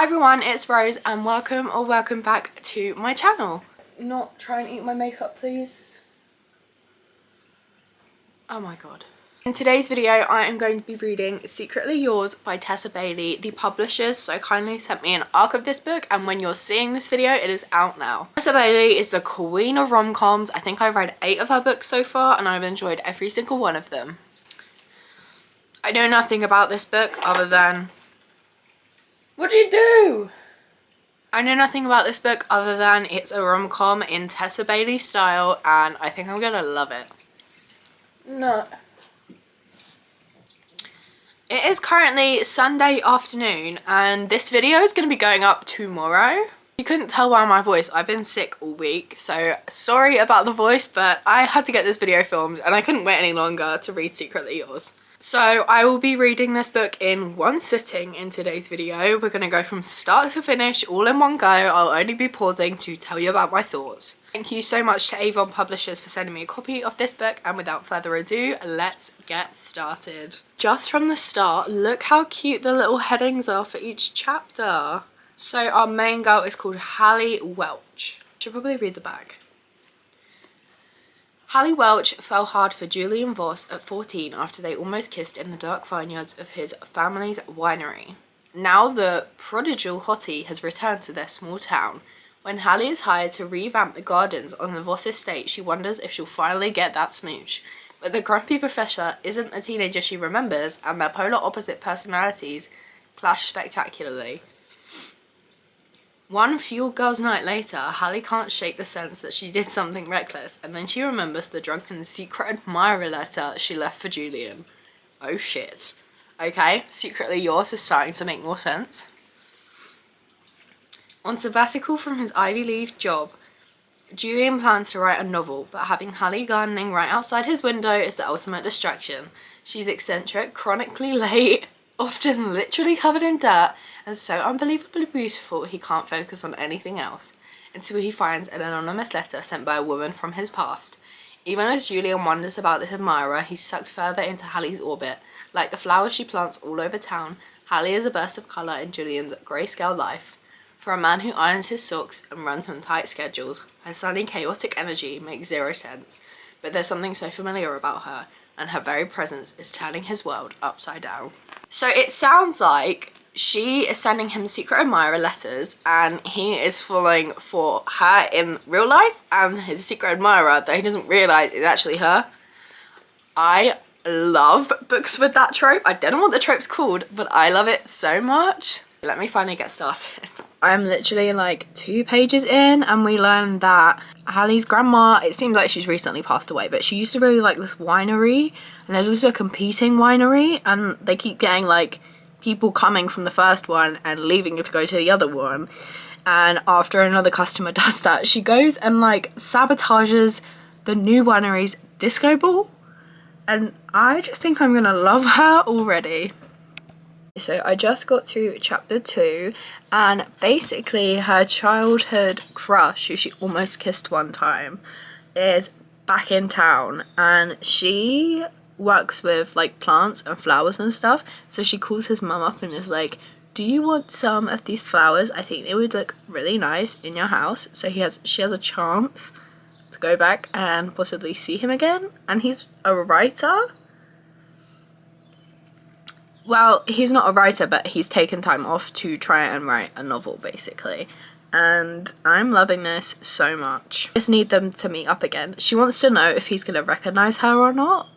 everyone, it's Rose and welcome back to my channel. Not try and eat my makeup, please. Oh my god. In today's video, I am going to be reading Secretly Yours by Tessa Bailey. The publishers so kindly sent me an arc of this book, and when you're seeing this video, it is out now. Tessa Bailey is the queen of rom-coms. I think I've read 8 of her books so far, and I've enjoyed every single one of them. I know nothing about this book other than... What do you do? I know nothing about this book other than it's a rom-com in Tessa Bailey style, and I think I'm gonna love it. No. It is currently Sunday afternoon, and this video is going to be going up tomorrow. You couldn't tell by my voice, I've been sick all week, so sorry about the voice, but I had to get this video filmed and I couldn't wait any longer to read Secretly Yours. So I will be reading this book in one sitting in today's video. We're going to go from start to finish all in one go. I'll only be pausing to tell you about my thoughts. Thank you so much to Avon Publishers for sending me a copy of this book, and without further ado, let's get started. Just from the start, look how cute the little headings are for each chapter. So our main girl is called Hallie Welch. Should probably read the back. Hallie Welch fell hard for Julian Voss at 14 after they almost kissed in the dark vineyards of his family's winery. Now the prodigal hottie has returned to their small town. When Hallie is hired to revamp the gardens on the Voss estate, she wonders if she'll finally get that smooch. But the grumpy professor isn't the teenager she remembers, and their polar opposite personalities clash spectacularly. One Fuel Girls night later, Hallie can't shake the sense that she did something reckless, and then she remembers the drunken secret admirer letter she left for Julian. Oh shit. Okay, Secretly Yours is starting to make more sense. On sabbatical from his Ivy League job, Julian plans to write a novel, but having Hallie gardening right outside his window is the ultimate distraction. She's eccentric, chronically late, often literally covered in dirt, and so unbelievably beautiful he can't focus on anything else, until he finds an anonymous letter sent by a woman from his past. Even as Julian wonders about this admirer, he's sucked further into Hallie's orbit. Like the flowers she plants all over town, Hallie is a burst of colour in Julian's grayscale life. For a man who irons his socks and runs on tight schedules, her sunny, chaotic energy makes zero sense, but there's something so familiar about her, and her very presence is turning his world upside down. So it sounds like she is sending him secret admirer letters, and he is falling for her in real life, and his secret admirer that he doesn't realise is actually her. I love books with that trope. I don't know what the trope's called, but I love it so much. Let me finally get started. I'm literally like 2 pages in, and we learn that Hallie's grandma, it seems like she's recently passed away, but she used to really like this winery, and there's also a competing winery, and they keep getting like people coming from the first one and leaving to go to the other one. And after another customer does that, she goes and like sabotages the new winery's disco ball, and I just think I'm gonna love her already. So I just got to chapter 2, and basically her childhood crush, who she almost kissed one time, is back in town, and she works with like plants and flowers and stuff. So she calls his mum up and is like, do you want some of these flowers? I think they would look really nice in your house. So she has a chance to go back and possibly see him again, and he's a writer. Well, he's not a writer, but he's taken time off to try and write a novel, basically. And I'm loving this so much. Just need them to meet up again. She wants to know if he's going to recognise her or not.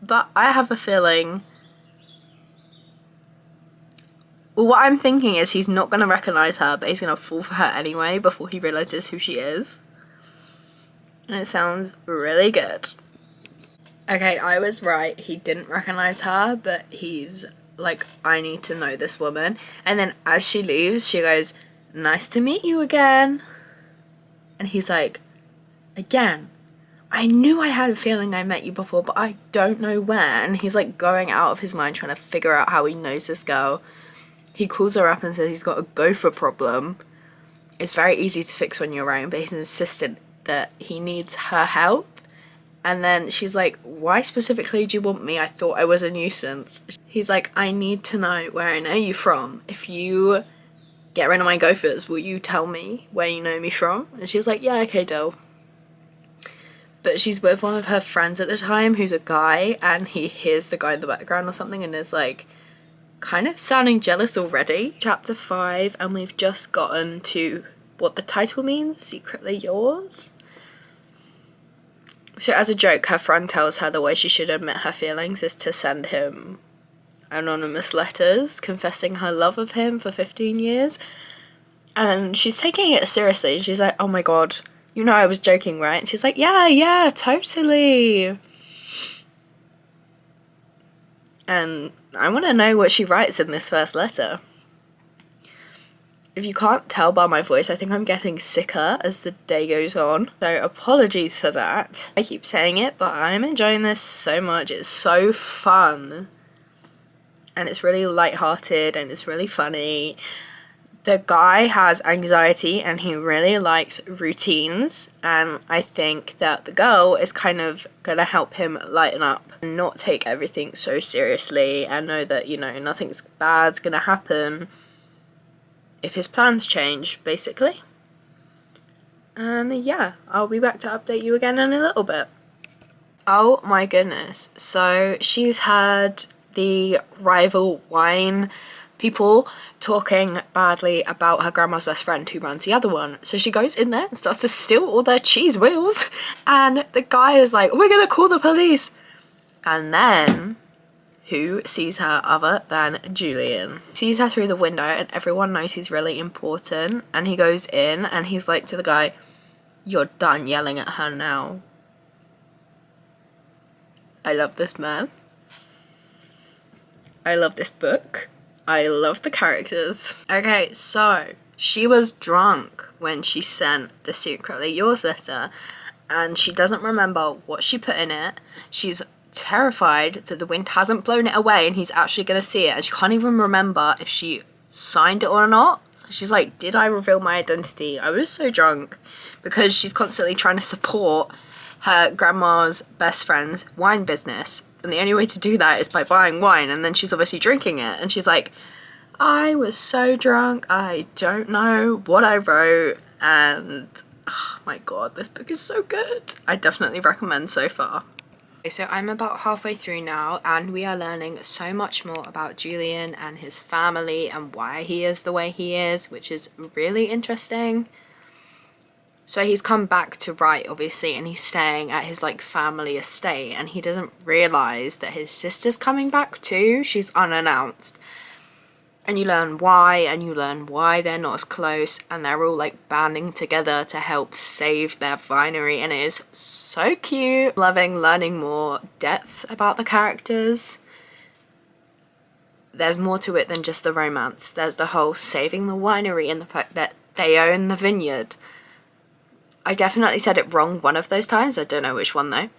But I have a feeling... what I'm thinking is he's not going to recognise her, but he's going to fall for her anyway before he realises who she is. And it sounds really good. Okay, I was right. He didn't recognise her, but he's like, I need to know this woman. And then as she leaves, she goes, nice to meet you again. And he's like, again? I knew I had a feeling I met you before, but I don't know where. And he's like going out of his mind trying to figure out how he knows this girl. He calls her up and says he's got a gopher problem. It's very easy to fix on your own, but he's insistent that he needs her help. And then she's like, why specifically do you want me? I thought I was a nuisance. He's like, I need to know where I know you from. If you get rid of my gophers, will you tell me where you know me from? And she was like, yeah, okay, Dill. But she's with one of her friends at the time who's a guy, and he hears the guy in the background or something and is like kind of sounding jealous already. Chapter 5, and we've just gotten to what the title means, Secretly Yours. So as a joke, her friend tells her the way she should admit her feelings is to send him anonymous letters confessing her love of him for 15 years. And she's taking it seriously. She's like, oh my god, you know I was joking, right? And she's like, yeah, totally. And I want to know what she writes in this first letter. If you can't tell by my voice, I think I'm getting sicker as the day goes on. So apologies for that. I keep saying it, but I'm enjoying this so much. It's so fun. And it's really lighthearted and it's really funny. The guy has anxiety and he really likes routines, and I think that the girl is kind of gonna help him lighten up and not take everything so seriously and know that, you know, nothing's bad's gonna happen if his plans change, basically. And yeah, I'll be back to update you again in a little bit. Oh my goodness, so she's had the rival wine people talking badly about her grandma's best friend who runs the other one. So she goes in there and starts to steal all their cheese wheels, and the guy is like, we're gonna call the police. And then who sees her other than Julian? Sees her through the window and everyone knows he's really important, and he goes in and he's like to the guy, you're done yelling at her now. I love this man. I love this book. I love the characters. Okay, so she was drunk when she sent the Secretly Yours letter, and she doesn't remember what she put in it. She's terrified that the wind hasn't blown it away and he's actually going to see it, and she can't even remember if she signed it or not. So she's like, did I reveal my identity? I was so drunk, because she's constantly trying to support her grandma's best friend's wine business, and the only way to do that is by buying wine, and then she's obviously drinking it, and she's like, I was so drunk, I don't know what I wrote, and oh my god, this book is so good. I definitely recommend so far. Okay, so I'm about halfway through now, and we are learning so much more about Julian and his family and why he is the way he is, which is really interesting. So he's come back to write, obviously, and he's staying at his like family estate, and he doesn't realise that his sister's coming back too. She's unannounced. And you learn why, and you learn why they're not as close, and they're all like banding together to help save their winery, and it is so cute. Loving learning more depth about the characters. There's more to it than just the romance. There's the whole saving the winery and the fact that they own the vineyard. I definitely said it wrong one of those times. I don't know which one though.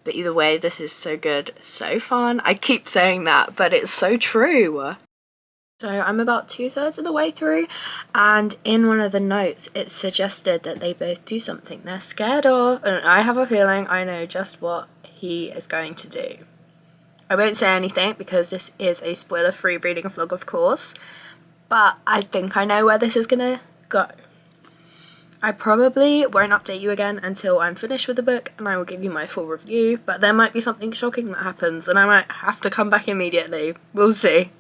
But either way, this is so good, so fun. I keep saying that, but it's so true. So I'm about 2/3 of the way through, and in one of the notes it suggested that they both do something they're scared of, and I have a feeling I know just what he is going to do. I won't say anything because this is a spoiler-free reading vlog, of course, but I think I know where this is gonna go. I probably won't update you again until I'm finished with the book, and I will give you my full review, but there might be something shocking that happens and I might have to come back immediately. We'll see.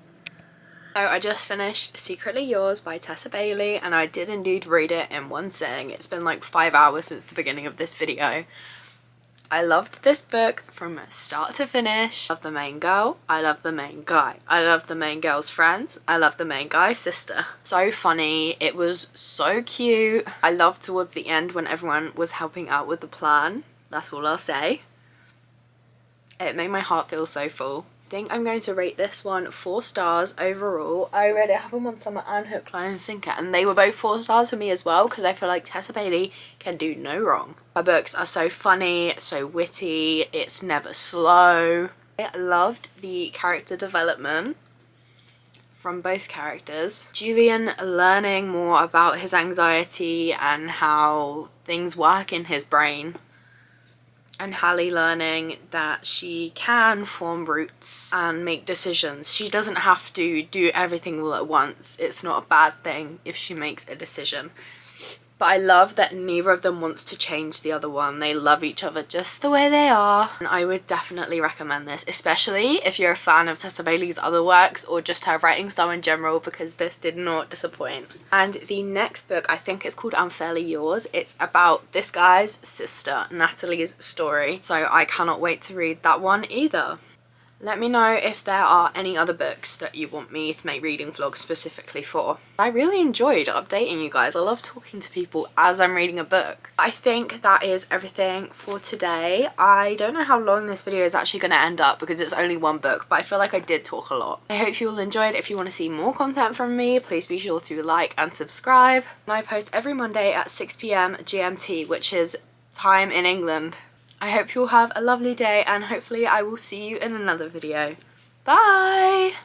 So I just finished Secretly Yours by Tessa Bailey, and I did indeed read it in one sitting. It's been like 5 hours since the beginning of this video. I loved this book from start to finish. I love the main girl, I love the main guy, I love the main girl's friends, I love the main guy's sister. So funny, it was so cute. I loved towards the end when everyone was helping out with the plan. That's all I'll say. It made my heart feel so full. I think I'm going to rate this one 4 stars overall. I read it Have 'em on Summer and Hook, Line and Sinker, and they were both 4 stars for me as well, because I feel like Tessa Bailey can do no wrong. Her books are so funny, so witty, it's never slow. I loved the character development from both characters. Julian learning more about his anxiety and how things work in his brain. and Hallie learning that she can form roots and make decisions. She doesn't have to do everything all at once. It's not a bad thing if she makes a decision. But I love that neither of them wants to change the other one. They love each other just the way they are. And I would definitely recommend this, especially if you're a fan of Tessa Bailey's other works or just her writing style in general, because this did not disappoint. And the next book, I think it's called I'm Fairly Yours. It's about this guy's sister, Natalie's story. So I cannot wait to read that one either. Let me know if there are any other books that you want me to make reading vlogs specifically for. I really enjoyed updating you guys. I love talking to people as I'm reading a book. I think that is everything for today. I don't know how long this video is actually going to end up because it's only one book, but I feel like I did talk a lot. I hope you all enjoyed. If you want to see more content from me, please be sure to like and subscribe. And I post every Monday at 6 PM GMT, which is time in England. I hope you'll have a lovely day, and hopefully I will see you in another video. Bye!